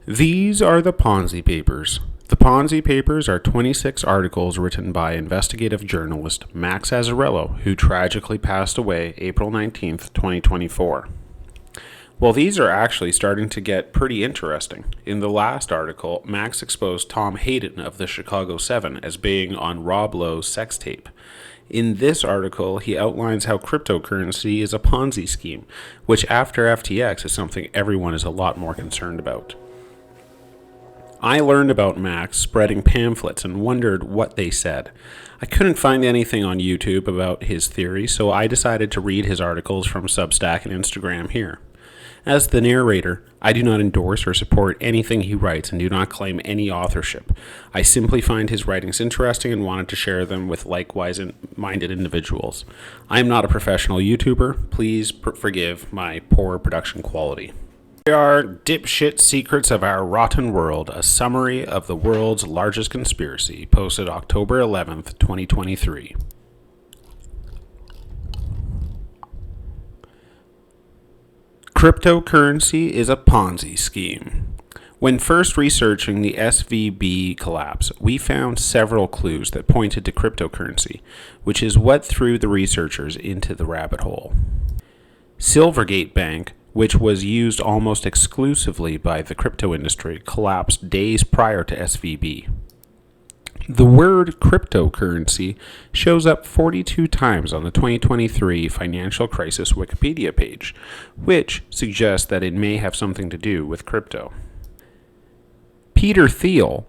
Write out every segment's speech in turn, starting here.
These are the Ponzi Papers. The Ponzi Papers are 26 articles written by investigative journalist Max Azzarello, who tragically passed away April 19th, 2024. Well, these are actually starting to get pretty interesting. In the last article, Max exposed Tom Hayden of the Chicago 7 as being on Rob Lowe's sex tape. In this article, he outlines how cryptocurrency is a Ponzi scheme, which after FTX is something everyone is a lot more concerned about. I learned about Max spreading pamphlets and wondered what they said. I couldn't find anything on YouTube about his theory, so I decided to read his articles from Substack and Instagram here. As the narrator, I do not endorse or support anything he writes and do not claim any authorship. I simply find his writings interesting and wanted to share them with likewise-minded individuals. I am not a professional YouTuber. Please forgive my poor production quality. Here are Dipshit Secrets of Our Rotten World, a summary of the world's largest conspiracy, posted October 11th, 2023. Cryptocurrency is a Ponzi scheme. When first researching the SVB collapse, we found several clues that pointed to cryptocurrency, which is what threw the researchers into the rabbit hole. Silvergate Bank, which was used almost exclusively by the crypto industry, collapsed days prior to SVB. The word cryptocurrency shows up 42 times on the 2023 financial crisis Wikipedia page, which suggests that it may have something to do with crypto. Peter Thiel,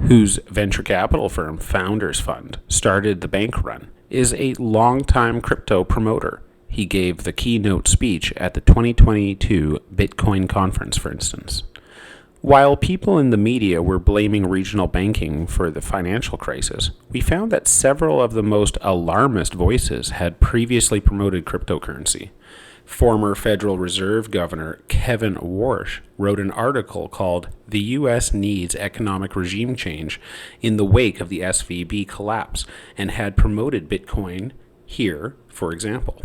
whose venture capital firm Founders Fund started the bank run, is a longtime crypto promoter. He gave the keynote speech at the 2022 Bitcoin conference, for instance. While people in the media were blaming regional banking for the financial crisis, we found that several of the most alarmist voices had previously promoted cryptocurrency. Former Federal Reserve Governor Kevin Warsh wrote an article called "The U.S. Needs Economic Regime Change" in the wake of the SVB collapse and had promoted Bitcoin here, for example.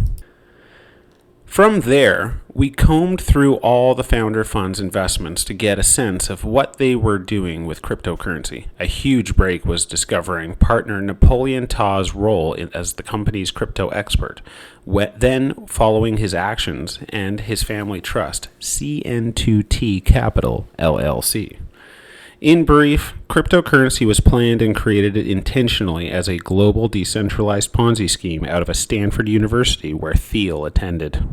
From there, we combed through all the founder fund's investments to get a sense of what they were doing with cryptocurrency. A huge break was discovering partner Napoleon Ta's role as the company's crypto expert, then following his actions and his family trust, CN2T Capital, LLC. In brief, cryptocurrency was planned and created intentionally as a global decentralized Ponzi scheme out of a Stanford University where Thiel attended.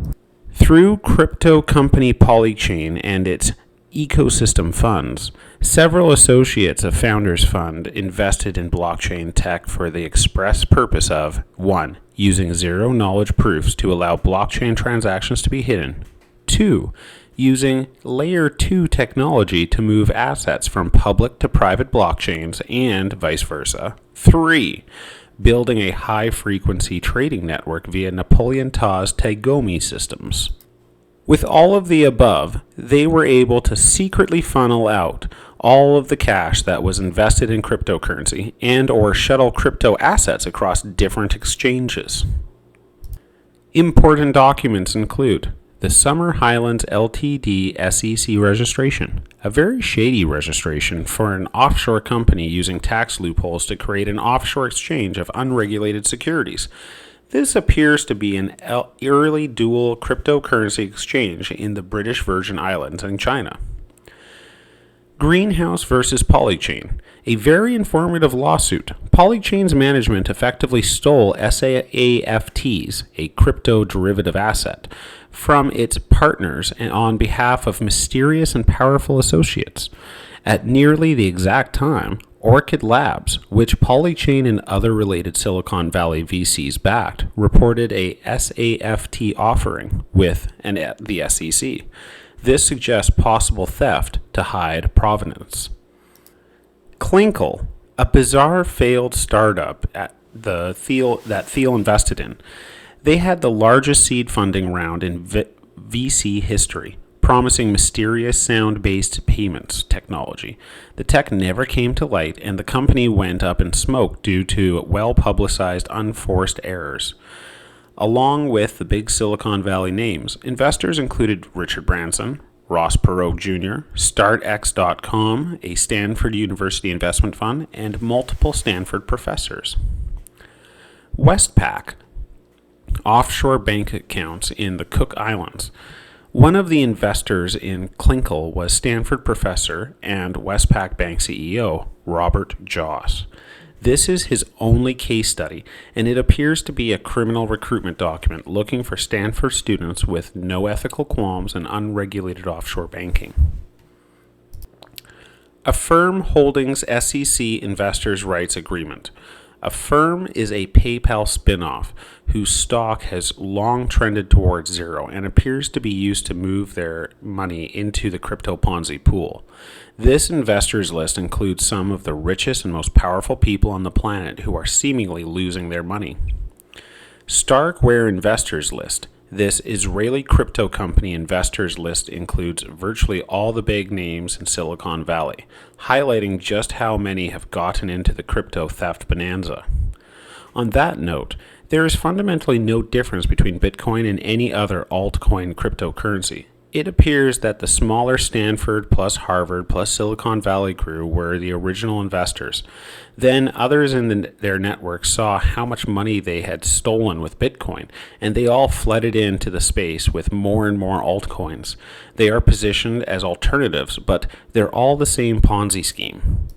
Through crypto company Polychain and its ecosystem funds, several associates of Founders Fund invested in blockchain tech for the express purpose of 1. Using zero-knowledge proofs to allow blockchain transactions to be hidden. 2. Using Layer 2 technology to move assets from public to private blockchains and vice versa. 3. Building a high-frequency trading network via Napoleon Ta's Tagomi systems. With all of the above, they were able to secretly funnel out all of the cash that was invested in cryptocurrency and or shuttle crypto assets across different exchanges. Important documents include the Summer Highlands Ltd. SEC registration, a very shady registration for an offshore company using tax loopholes to create an offshore exchange of unregulated securities. This appears to be an early dual cryptocurrency exchange in the British Virgin Islands and China. Greenhouse versus Polychain, a very informative lawsuit. Polychain's management effectively stole SAFTs, a crypto derivative asset, from its partners and on behalf of mysterious and powerful associates. At nearly the exact time, Orchid Labs, which Polychain and other related Silicon Valley VCs backed, reported a SAFT offering with the SEC. This suggests possible theft to hide provenance. Clinkle, a bizarre failed startup that Thiel invested in. They had the largest seed funding round in VC history, promising mysterious sound-based payments technology. The tech never came to light, and the company went up in smoke due to well-publicized unforced errors. Along with the big Silicon Valley names, investors included Richard Branson, Ross Perot Jr., StartX.com, a Stanford University investment fund, and multiple Stanford professors. Westpac, offshore bank accounts in the Cook Islands. One of the investors in Clinkle was Stanford professor and Westpac Bank CEO, Robert Joss. This is his only case study, and it appears to be a criminal recruitment document looking for Stanford students with no ethical qualms and unregulated offshore banking. Affirm Holdings SEC Investors' Rights Agreement. Affirm is a PayPal spin-off whose stock has long trended towards zero and appears to be used to move their money into the crypto Ponzi pool. This investors list includes some of the richest and most powerful people on the planet who are seemingly losing their money. Starkware Investors List. This Israeli crypto company investors list includes virtually all the big names in Silicon Valley, highlighting just how many have gotten into the crypto theft bonanza. On that note, there is fundamentally no difference between Bitcoin and any other altcoin cryptocurrency. It appears that the smaller Stanford plus Harvard plus Silicon Valley crew were the original investors. Then others in their network saw how much money they had stolen with Bitcoin, and they all flooded into the space with more and more altcoins. They are positioned as alternatives, but they're all the same Ponzi scheme.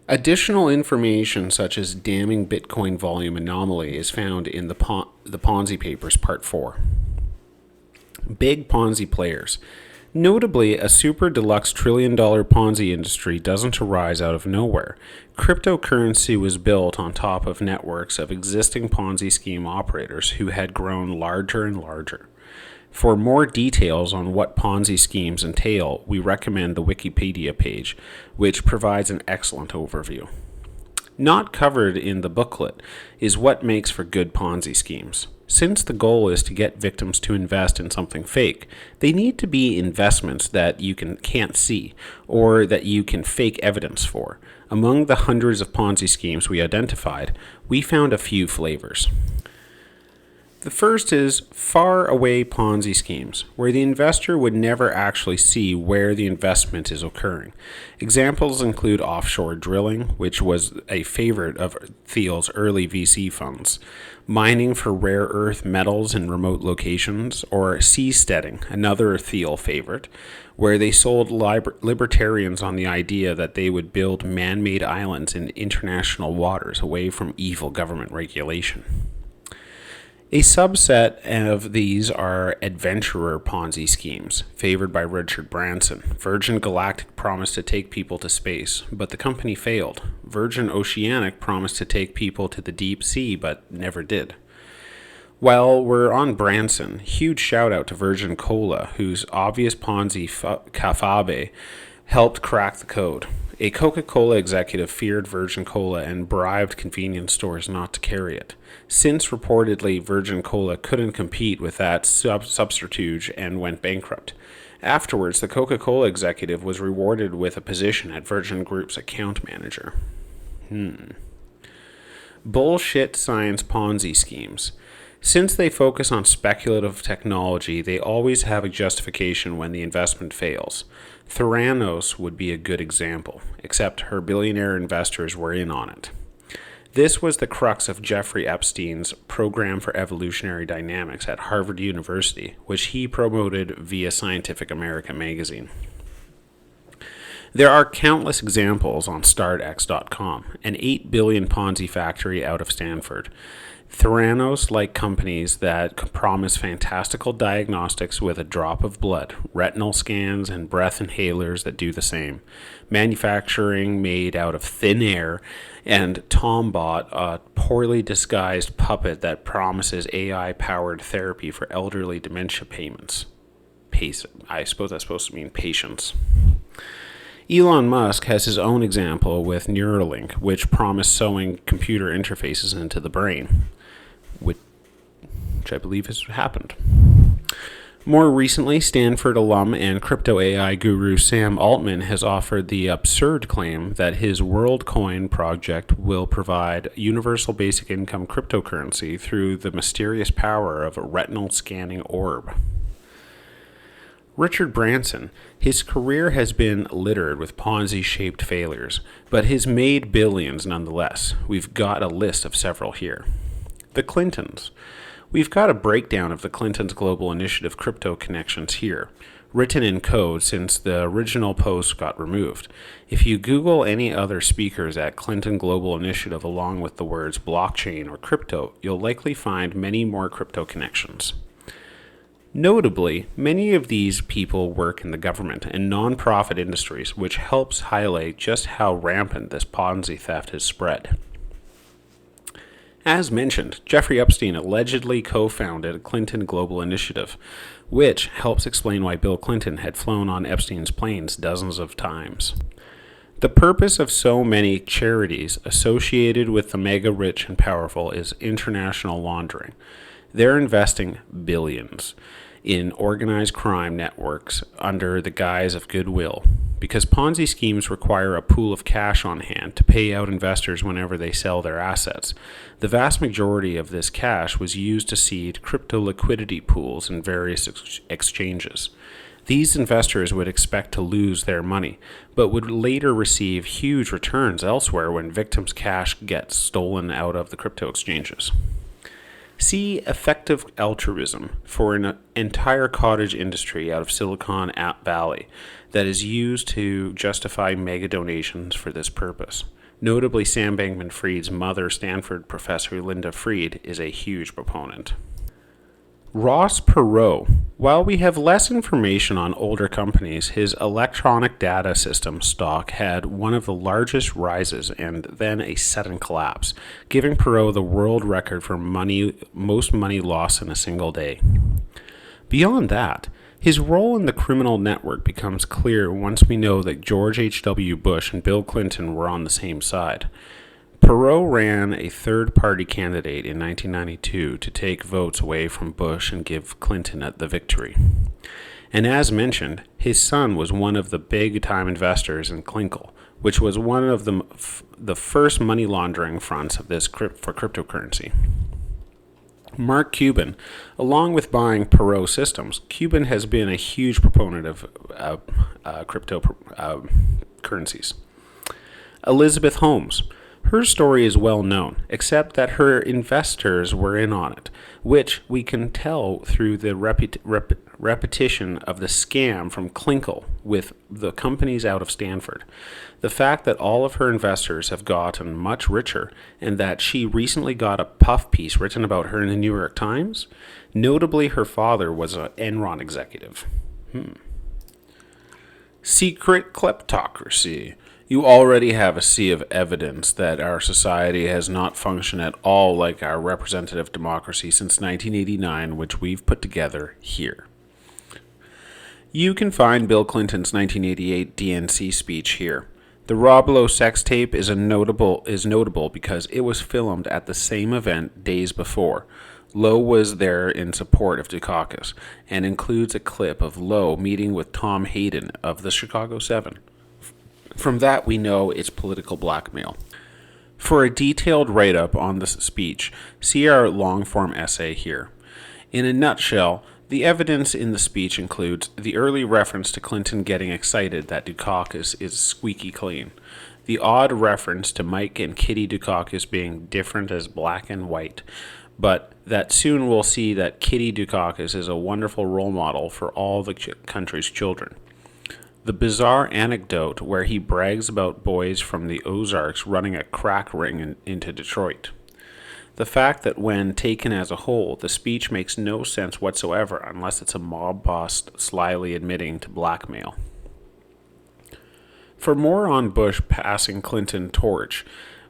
Additional information such as damning Bitcoin volume anomaly is found in the Ponzi Papers Part 4. Big Ponzi players. Notably, a super deluxe trillion-dollar Ponzi industry doesn't arise out of nowhere. Cryptocurrency was built on top of networks of existing Ponzi scheme operators who had grown larger and larger. For more details on what Ponzi schemes entail, we recommend the Wikipedia page, which provides an excellent overview. Not covered in the booklet is what makes for good Ponzi schemes. Since the goal is to get victims to invest in something fake, they need to be investments that you can't see or that you can fake evidence for. Among the hundreds of Ponzi schemes we identified, we found a few flavors. The first is far away Ponzi schemes, where the investor would never actually see where the investment is occurring. Examples include offshore drilling, which was a favorite of Thiel's early VC funds, mining for rare earth metals in remote locations, or seasteading, another Thiel favorite, where they sold libertarians on the idea that they would build man-made islands in international waters away from evil government regulation. A subset of these are adventurer Ponzi schemes, favored by Richard Branson. Virgin Galactic promised to take people to space, but the company failed. Virgin Oceanic promised to take people to the deep sea, but never did. While we're on Branson, huge shout out to Virgin Cola, whose obvious Ponzi caffe helped crack the code. A Coca-Cola executive feared Virgin Cola and bribed convenience stores not to carry it. Since reportedly Virgin Cola couldn't compete with that subterfuge and went bankrupt. Afterwards, the Coca-Cola executive was rewarded with a position at Virgin Group's account manager. Bullshit science Ponzi schemes. Since they focus on speculative technology, they always have a justification when the investment fails. Theranos would be a good example, except her billionaire investors were in on it. This was the crux of Jeffrey Epstein's program for evolutionary dynamics at Harvard University, which he promoted via Scientific American magazine. There are countless examples on StartX.com, an 8 billion Ponzi factory out of Stanford. Theranos-like companies that promise fantastical diagnostics with a drop of blood, retinal scans, and breath inhalers that do the same. Manufacturing made out of thin air, and Tombot, a poorly disguised puppet that promises AI-powered therapy for elderly dementia payments. I suppose that's supposed to mean patients. Elon Musk has his own example with Neuralink, which promised sewing computer interfaces into the brain, which I believe has happened. More recently, Stanford alum and crypto AI guru Sam Altman has offered the absurd claim that his WorldCoin project will provide universal basic income cryptocurrency through the mysterious power of a retinal scanning orb. Richard Branson, his career has been littered with Ponzi-shaped failures, but he's made billions nonetheless. We've got a list of several here. The Clintons. We've got a breakdown of the Clintons' Global Initiative crypto connections here, written in code since the original post got removed. If you Google any other speakers at Clinton Global Initiative along with the words blockchain or crypto, you'll likely find many more crypto connections. Notably, many of these people work in the government and nonprofit industries, which helps highlight just how rampant this Ponzi theft has spread. As mentioned, Jeffrey Epstein allegedly co-founded Clinton Global Initiative, which helps explain why Bill Clinton had flown on Epstein's planes dozens of times. The purpose of so many charities associated with the mega rich and powerful is international laundering. They're investing billions in organized crime networks under the guise of goodwill, because Ponzi schemes require a pool of cash on hand to pay out investors whenever they sell their assets. The vast majority of this cash was used to seed crypto liquidity pools in various exchanges. These investors would expect to lose their money, but would later receive huge returns elsewhere when victims' cash gets stolen out of the crypto exchanges. See effective altruism for an entire cottage industry out of Silicon Valley that is used to justify mega donations for this purpose. Notably, Sam Bankman-Fried's mother, Stanford professor Linda Fried, is a huge proponent. Ross Perot. While we have less information on older companies, his electronic data system stock had one of the largest rises and then a sudden collapse, giving Perot the world record for most money lost in a single day. Beyond that, his role in the criminal network becomes clear once we know that George H.W. Bush and Bill Clinton were on the same side. Perot ran a third-party candidate in 1992 to take votes away from Bush and give Clinton the victory. And as mentioned, his son was one of the big-time investors in Clinkle, which was one of the first money laundering fronts of this for cryptocurrency. Mark Cuban, along with buying Perot Systems, Cuban has been a huge proponent of cryptocurrencies. Elizabeth Holmes. Her story is well known, except that her investors were in on it, which we can tell through the repetition of the scam from Clinkle with the companies out of Stanford. The fact that all of her investors have gotten much richer and that she recently got a puff piece written about her in the New York Times. Notably, her father was an Enron executive. Secret kleptocracy. You already have a sea of evidence that our society has not functioned at all like our representative democracy since 1989, which we've put together here. You can find Bill Clinton's 1988 DNC speech here. The Rob Lowe sex tape is notable because it was filmed at the same event days before. Lowe was there in support of Dukakis and includes a clip of Lowe meeting with Tom Hayden of the Chicago 7. From that, we know it's political blackmail. For a detailed write-up on this speech, see our long-form essay here. In a nutshell, the evidence in the speech includes the early reference to Clinton getting excited that Dukakis is squeaky clean, the odd reference to Mike and Kitty Dukakis being different as black and white, but that soon we'll see that Kitty Dukakis is a wonderful role model for all the country's children. The bizarre anecdote where he brags about boys from the Ozarks running a crack ring into Detroit. The fact that when taken as a whole, the speech makes no sense whatsoever unless it's a mob boss slyly admitting to blackmail. For more on Bush passing Clinton torch,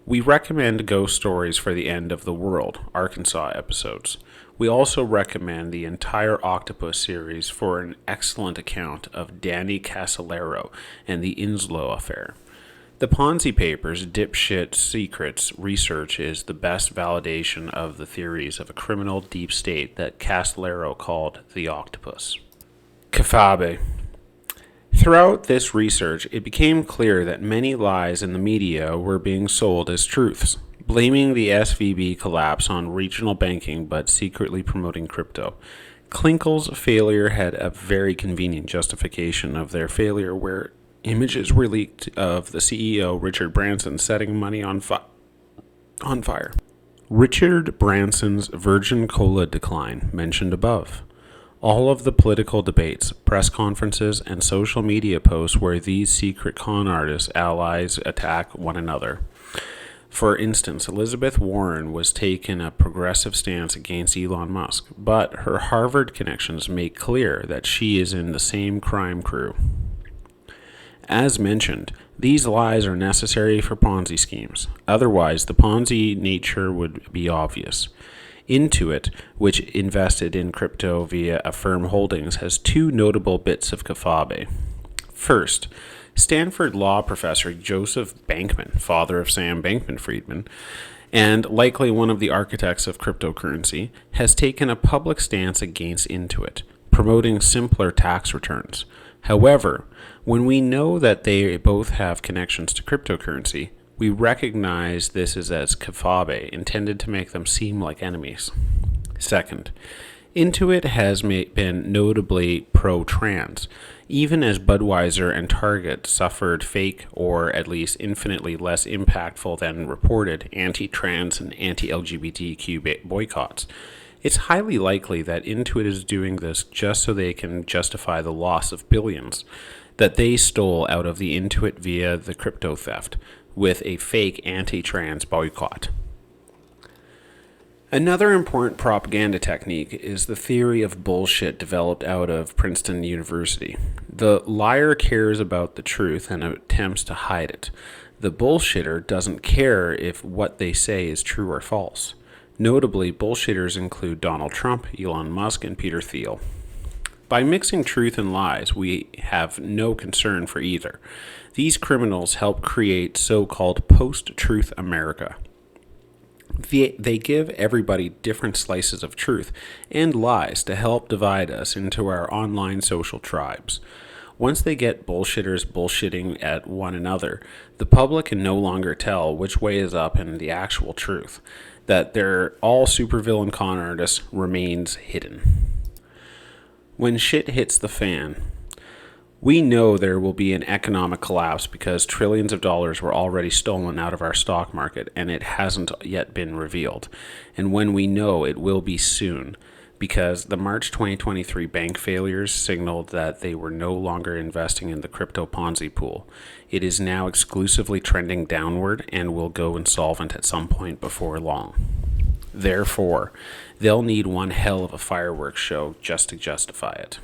we recommend Ghost Stories for the End of the World, Arkansas episodes. We also recommend the entire Octopus series for an excellent account of Danny Casolaro and the Inslow affair. The Ponzi Papers' dipshit secrets research is the best validation of the theories of a criminal deep state that Casolaro called the Octopus. Kafabe. Throughout this research, it became clear that many lies in the media were being sold as truths, blaming the SVB collapse on regional banking but secretly promoting crypto. Klinkle's failure had a very convenient justification of their failure, where images were leaked of the CEO, Richard Branson, setting money on fire. Richard Branson's Virgin Cola decline, mentioned above. All of the political debates, press conferences, and social media posts where these secret con artists' allies attack one another. For instance, Elizabeth Warren was taking a progressive stance against Elon Musk, but her Harvard connections make clear that she is in the same crime crew. As mentioned, these lies are necessary for Ponzi schemes. Otherwise, the Ponzi nature would be obvious. Intuit, which invested in crypto via Affirm Holdings, has two notable bits of kaffabe. First, Stanford law professor Joseph Bankman, father of Sam Bankman-Friedman, and likely one of the architects of cryptocurrency, has taken a public stance against Intuit, promoting simpler tax returns. However, when we know that they both have connections to cryptocurrency, we recognize this as kaffabe, intended to make them seem like enemies. Second, Intuit has been notably pro-trans, even as Budweiser and Target suffered fake, or at least infinitely less impactful than reported, anti-trans and anti-LGBTQ boycotts. It's highly likely that Intuit is doing this just so they can justify the loss of billions that they stole out of the Intuit via the crypto theft, with a fake anti-trans boycott. Another important propaganda technique is the theory of bullshit developed out of Princeton University. The liar cares about the truth and attempts to hide it. The bullshitter doesn't care if what they say is true or false. Notably, bullshitters include Donald Trump, Elon Musk, and Peter Thiel. By mixing truth and lies, we have no concern for either. These criminals help create so-called post-truth America. They give everybody different slices of truth and lies to help divide us into our online social tribes. Once they get bullshitters bullshitting at one another, the public can no longer tell which way is up and the actual truth. That they're all supervillain con artists remains hidden. When shit hits the fan, we know there will be an economic collapse because trillions of dollars were already stolen out of our stock market and it hasn't yet been revealed. And when we know it will be soon, because the March 2023 bank failures signaled that they were no longer investing in the crypto Ponzi pool. It is now exclusively trending downward and will go insolvent at some point before long. Therefore, they'll need one hell of a fireworks show just to justify it.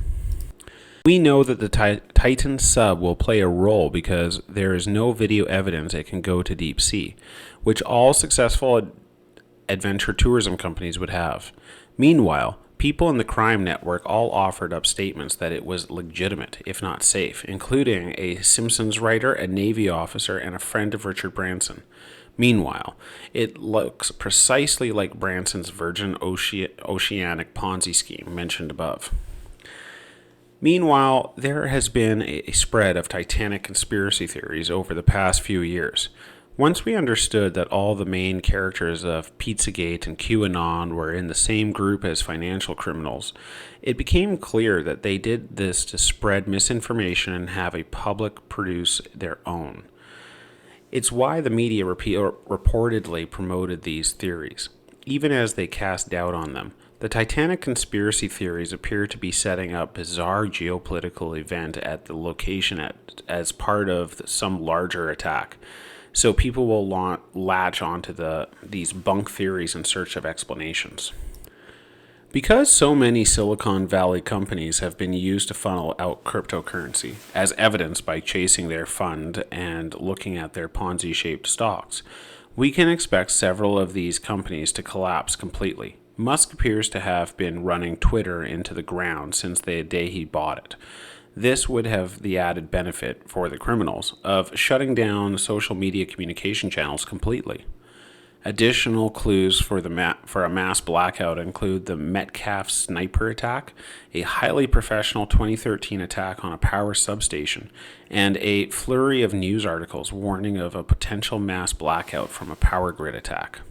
We know that the Titan sub will play a role because there is no video evidence it can go to deep sea, which all successful adventure tourism companies would have. Meanwhile, people in the crime network all offered up statements that it was legitimate, if not safe, including a Simpsons writer, a Navy officer, and a friend of Richard Branson. Meanwhile, it looks precisely like Branson's Virgin Oceanic Ponzi scheme mentioned above. Meanwhile, there has been a spread of Titanic conspiracy theories over the past few years. Once we understood that all the main characters of Pizzagate and QAnon were in the same group as financial criminals, it became clear that they did this to spread misinformation and have a public produce their own. It's why the media reportedly promoted these theories, even as they cast doubt on them. The Titanic conspiracy theories appear to be setting up a bizarre geopolitical event at the location as part of some larger attack. So people will latch onto these bunk theories in search of explanations. Because so many Silicon Valley companies have been used to funnel out cryptocurrency, as evidenced by chasing their fund and looking at their Ponzi-shaped stocks, we can expect several of these companies to collapse completely. Musk appears to have been running Twitter into the ground since the day he bought it. This would have the added benefit for the criminals of shutting down social media communication channels completely. Additional clues for a mass blackout include the Metcalf sniper attack, a highly professional 2013 attack on a power substation, and a flurry of news articles warning of a potential mass blackout from a power grid attack.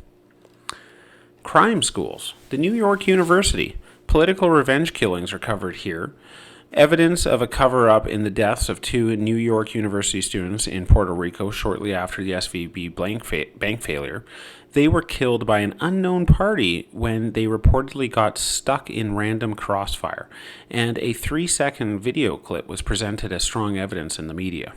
Crime schools. The New York University, Political revenge killings are covered here. Evidence of a cover-up in the deaths of two New York University students in Puerto Rico shortly after the SVB bank failure. They were killed by an unknown party when they reportedly got stuck in random crossfire, and a 3-second video clip was presented as strong evidence in the media.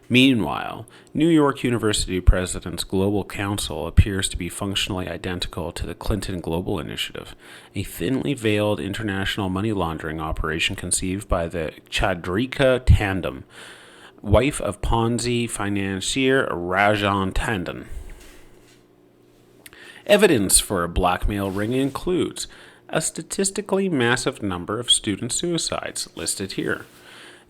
Meanwhile, New York University President's Global Council appears to be functionally identical to the Clinton Global Initiative, a thinly veiled international money laundering operation conceived by the Chandrika Tandem, wife of Ponzi financier Rajan Tandon. Evidence for a blackmail ring includes a statistically massive number of student suicides listed here.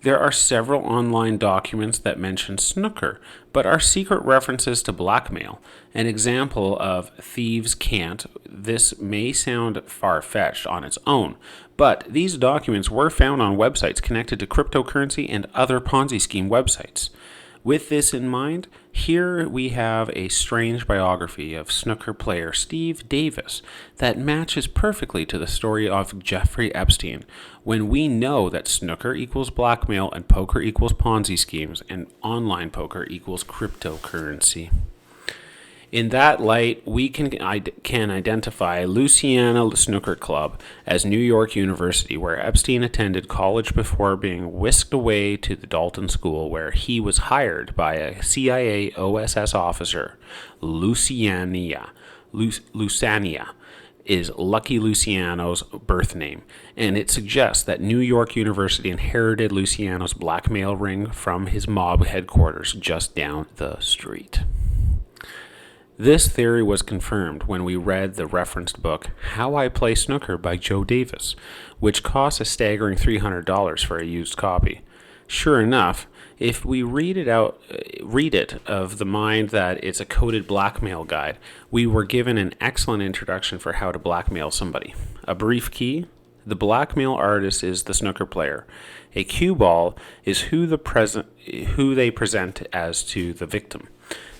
There are several online documents that mention snooker, but are secret references to blackmail. An example of thieves can't. This may sound far-fetched on its own, but these documents were found on websites connected to cryptocurrency and other Ponzi scheme websites. With this in mind, here we have a strange biography of snooker player Steve Davis that matches perfectly to the story of Jeffrey Epstein, when we know that snooker equals blackmail and poker equals Ponzi schemes and online poker equals cryptocurrency. In that light, we can identify Louisiana Snooker Club as New York University, where Epstein attended college before being whisked away to the Dalton School, where he was hired by a CIA OSS officer. Lusania is Lucky Luciano's birth name, and it suggests that New York University inherited Luciano's blackmail ring from his mob headquarters just down the street. This theory was confirmed when we read the referenced book How I Play Snooker by Joe Davis, which costs a staggering $300 for a used copy. Sure enough, if we read it of the mind that it's a coded blackmail guide, we were given an excellent introduction for how to blackmail somebody. A brief key: the blackmail artist is the snooker player. A cue ball is who they present as to the victim.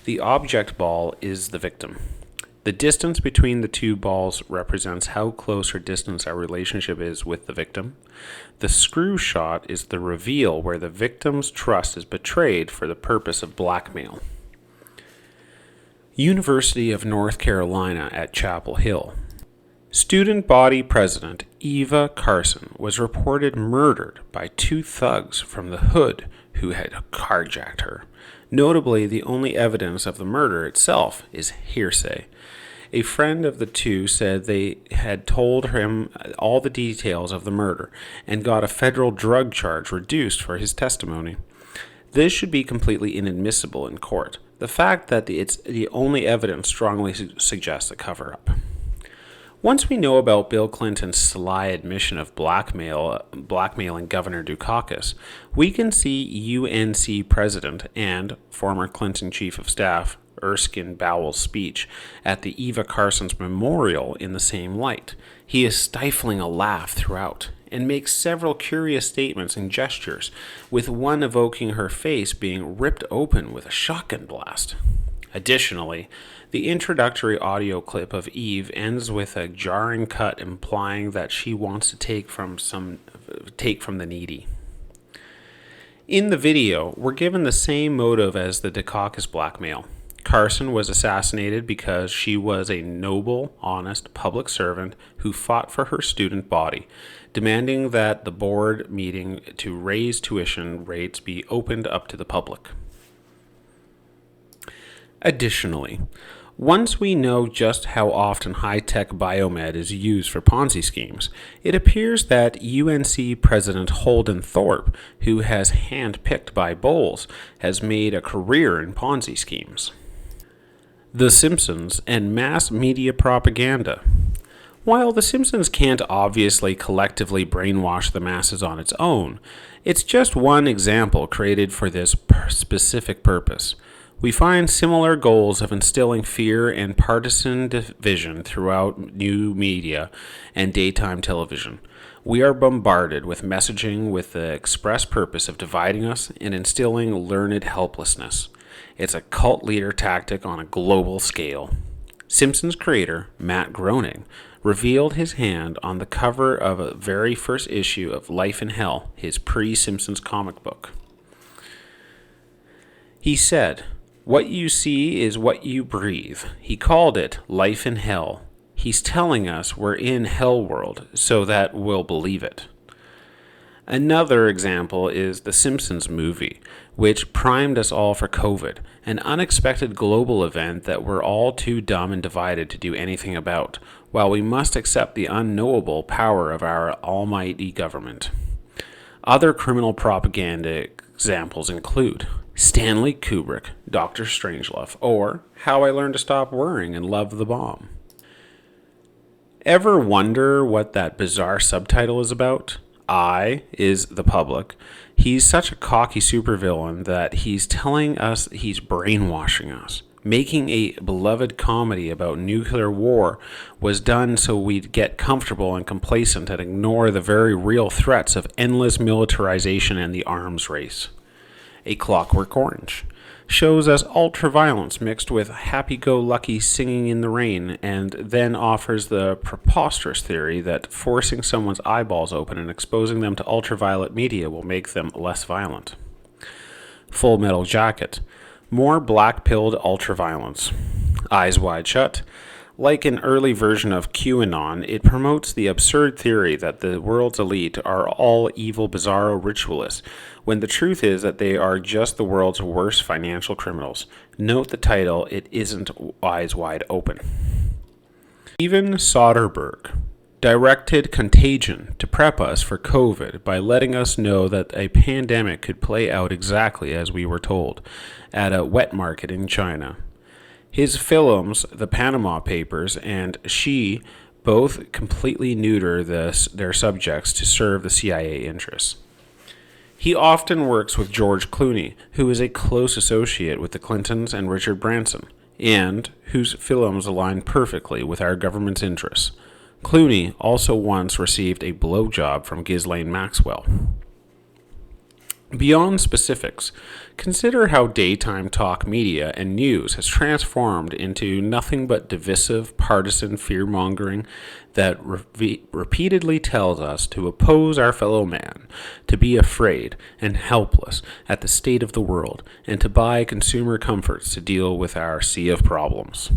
The object ball is the victim. The distance between the two balls represents how close or distant our relationship is with the victim. The screw shot is the reveal where the victim's trust is betrayed for the purpose of blackmail. University of North Carolina at Chapel Hill. Student body president Eva Carson was reported murdered by two thugs from the hood who had carjacked her. Notably, the only evidence of the murder itself is hearsay. A friend of the two said they had told him all the details of the murder and got a federal drug charge reduced for his testimony. This should be completely inadmissible in court. The fact that it's the only evidence strongly suggests a cover-up. Once we know about Bill Clinton's sly admission of blackmailing Governor Dukakis, we can see UNC President and former Clinton Chief of Staff Erskine Bowell's speech at the Eva Carson's memorial in the same light. He is stifling a laugh throughout and makes several curious statements and gestures, with one evoking her face being ripped open with a shotgun blast. Additionally, the introductory audio clip of Eve ends with a jarring cut implying that she wants to take from the needy. In the video, we're given the same motive as the Dukakis blackmail. Carson was assassinated because she was a noble, honest public servant who fought for her student body, demanding that the board meeting to raise tuition rates be opened up to the public. Additionally, once we know just how often high-tech biomed is used for Ponzi schemes, it appears that UNC President Holden Thorpe, who has hand-picked by Bowles, has made a career in Ponzi schemes. The Simpsons and mass media propaganda. While The Simpsons can't obviously collectively brainwash the masses on its own, it's just one example created for this specific purpose. We find similar goals of instilling fear and partisan division throughout new media and daytime television. We are bombarded with messaging with the express purpose of dividing us and instilling learned helplessness. It's a cult leader tactic on a global scale. Simpsons creator Matt Groening revealed his hand on the cover of a very first issue of Life in Hell, his pre-Simpsons comic book. He said, "What you see is what you breathe." He called it Life in Hell. He's telling us we're in hell world so that we'll believe it. Another example is the Simpsons movie, which primed us all for COVID, an unexpected global event that we're all too dumb and divided to do anything about, while we must accept the unknowable power of our almighty government. Other criminal propaganda examples include Stanley Kubrick, Dr. Strangelove, or How I Learned to Stop Worrying and Love the Bomb. Ever wonder what that bizarre subtitle is about? I is the public. He's such a cocky supervillain that he's telling us he's brainwashing us. Making a beloved comedy about nuclear war was done so we'd get comfortable and complacent and ignore the very real threats of endless militarization and the arms race. A Clockwork Orange shows us ultraviolence mixed with happy-go-lucky singing in the rain, and then offers the preposterous theory that forcing someone's eyeballs open and exposing them to ultraviolet media will make them less violent. Full Metal Jacket, more black-pilled ultraviolence. Eyes Wide Shut. Like an early version of QAnon, it promotes the absurd theory that the world's elite are all evil, bizarro ritualists, when the truth is that they are just the world's worst financial criminals. Note the title, it isn't Eyes Wide Open. Steven Soderbergh directed Contagion to prep us for COVID by letting us know that a pandemic could play out exactly as we were told at a wet market in China. His films, The Panama Papers and She, both completely neuter their subjects to serve the CIA interests. He often works with George Clooney, who is a close associate with the Clintons and Richard Branson, and whose films align perfectly with our government's interests. Clooney also once received a blowjob from Ghislaine Maxwell. Beyond specifics, consider how daytime talk media and news has transformed into nothing but divisive, partisan fear-mongering that repeatedly tells us to oppose our fellow man, to be afraid and helpless at the state of the world, and to buy consumer comforts to deal with our sea of problems.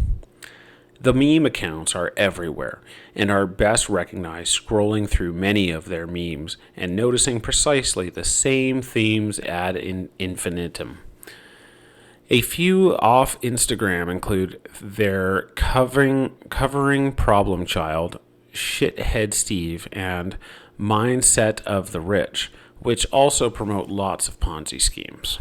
The meme accounts are everywhere and are best recognized scrolling through many of their memes and noticing precisely the same themes ad infinitum. A few off Instagram include their covering problem child, shithead Steve, and mindset of the rich, which also promote lots of Ponzi schemes.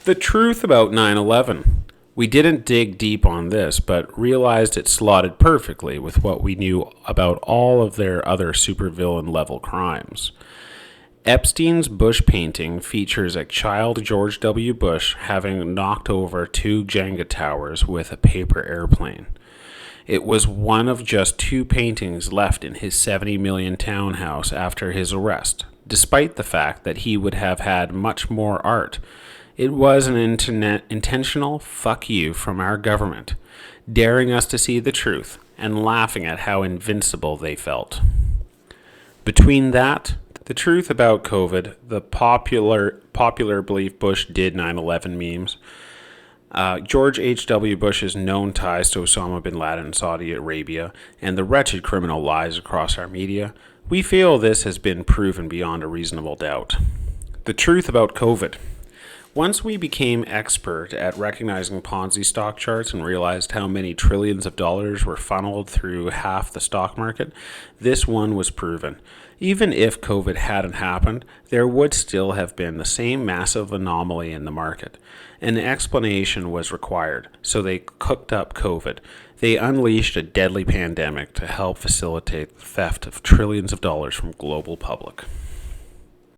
The truth about 9/11. We didn't dig deep on this, but realized it slotted perfectly with what we knew about all of their other supervillain level crimes. Epstein's Bush painting features a child George W. Bush having knocked over 2 Jenga towers with a paper airplane. It was one of just 2 paintings left in his $70 million townhouse after his arrest, despite the fact that he would have had much more art. It was an intentional fuck you from our government, daring us to see the truth and laughing at how invincible they felt. Between that, the truth about COVID, the popular belief Bush did 9/11 memes, George H.W. Bush's known ties to Osama bin Laden in Saudi Arabia, and the wretched criminal lies across our media, we feel this has been proven beyond a reasonable doubt. The truth about COVID. Once we became expert at recognizing Ponzi stock charts and realized how many trillions of dollars were funneled through half the stock market, this one was proven. Even if COVID hadn't happened, there would still have been the same massive anomaly in the market. An explanation was required, so they cooked up COVID. They unleashed a deadly pandemic to help facilitate the theft of trillions of dollars from global public.